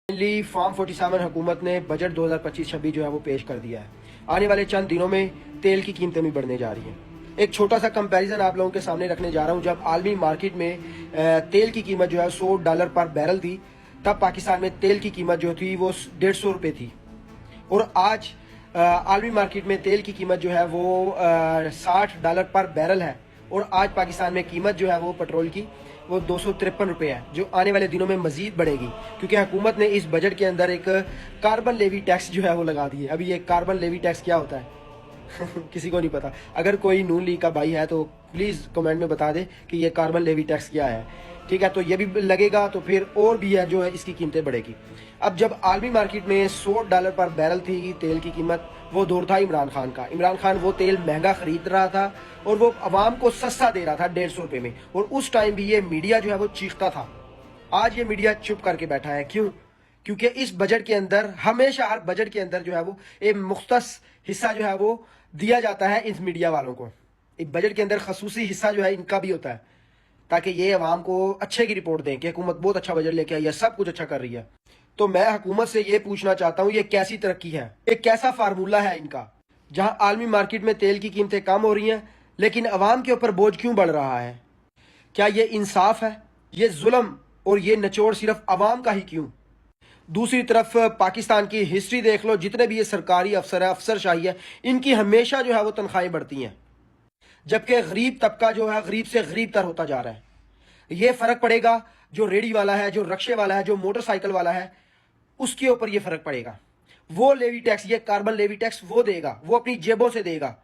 Form 47 हुकूमत ने budget 2025-26 जो है वो पेश कर दिया है। आने वाले चंद दिनों में तेल की कीमतें भी बढ़ने जा रही हैं। एक छोटा सा कंपैरिजन आप लोगों के सामने रखने जा रहा हूं। जब आलमी मार्केट में तेल की कीमत जो है $100 पर बैरल थी, तब पाकिस्तान में तेल की कीमत जो थी वो 150 रुपये थी। और आज आलमी मार्केट में तेल की कीमत जो है वो $60 पर बैरल है। और आज पाकिस्तान में कीमत जो है वो पेट्रोल की वो 253 रुपये है, जो आने वाले दिनों में मजीद बढ़ेगी, क्योंकि हुकूमत ने इस बजट के अंदर एक कार्बन लेवी टैक्स जो है वो लगा दी है। अभी ये कार्बन लेवी टैक्स क्या होता है किसी को नहीं पता। अगर कोई नून लीग का भाई है तो प्लीज़ कमेंट में बता दे कि ये कार्बन लेवी टैक्स क्या है। ठीक है, तो ये भी लगेगा तो फिर और भी है जो है इसकी कीमतें बढ़ेगी। अब जब आलमी मार्केट में $100 पर बैरल थी तेल की कीमत, वो दौर था इमरान खान का। इमरान खान वो तेल महंगा खरीद रहा था और वो अवाम को सस्ता दे रहा था 150 रुपये में। और उस टाइम भी ये मीडिया जो है वो चीखता था। आज ये मीडिया चुप करके बैठा है। क्यों? क्योंकि इस बजट के अंदर हमेशा हर बजट के अंदर जो है वो एक मुख्तस हिस्सा जो है वो दिया जाता है इस मीडिया वालों को। एक बजट के अंदर खसूसी हिस्सा जो है इनका भी होता है, ताकि ये अवाम को अच्छे की रिपोर्ट दें कि हुकूमत बहुत अच्छा बजट लेके आई है, सब कुछ अच्छा कर रही है। तो मैं हुकूमत से ये पूछना चाहता हूँ, ये कैसी तरक्की है, एक कैसा फार्मूला है इनका, जहाँ आलमी मार्केट में तेल की कीमतें कम हो रही हैं लेकिन अवाम के ऊपर बोझ क्यों बढ़ रहा है? क्या ये इंसाफ है? ये जुल्म और ये निचोड़ सिर्फ अवाम का ही क्यों? दूसरी तरफ पाकिस्तान की हिस्ट्री देख लो, जितने भी ये सरकारी अफसर है, अफसरशाही है, इनकी हमेशा जो है वो तनख्वाहें बढ़ती हैं, जबकि गरीब तबका जो है गरीब से गरीब तर होता जा रहा है। ये फर्क पड़ेगा जो रेडी वाला है, जो रक्शे वाला है, जो मोटरसाइकिल वाला है, उसके ऊपर ये फर्क पड़ेगा। वो लेवी टैक्स, ये कार्बन लेवी टैक्स वो देगा, वो अपनी जेबों से देगा,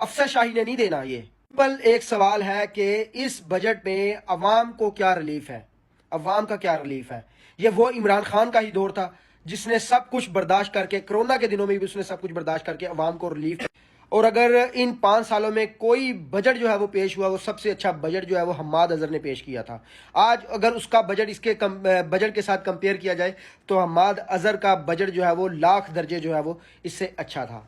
अफसरशाही ने नहीं देना। ये सिंपल एक सवाल है कि इस बजट में अवाम को क्या रिलीफ है, अवाम का क्या रिलीफ है? ये वो इमरान खान का ही दौर था जिसने सब कुछ बर्दाश्त करके, कोरोना के दिनों में भी उसने सब कुछ बर्दाश्त करके अवाम को रिलीफ। और अगर इन 5 सालों में कोई बजट जो है वो पेश हुआ, वो सबसे अच्छा बजट जो है वो हम्माद अजहर ने पेश किया था। आज अगर उसका बजट इसके बजट के साथ कंपेयर किया जाए तो हम्माद अजहर का बजट जो है वो लाख दर्जे जो है वो इससे अच्छा था।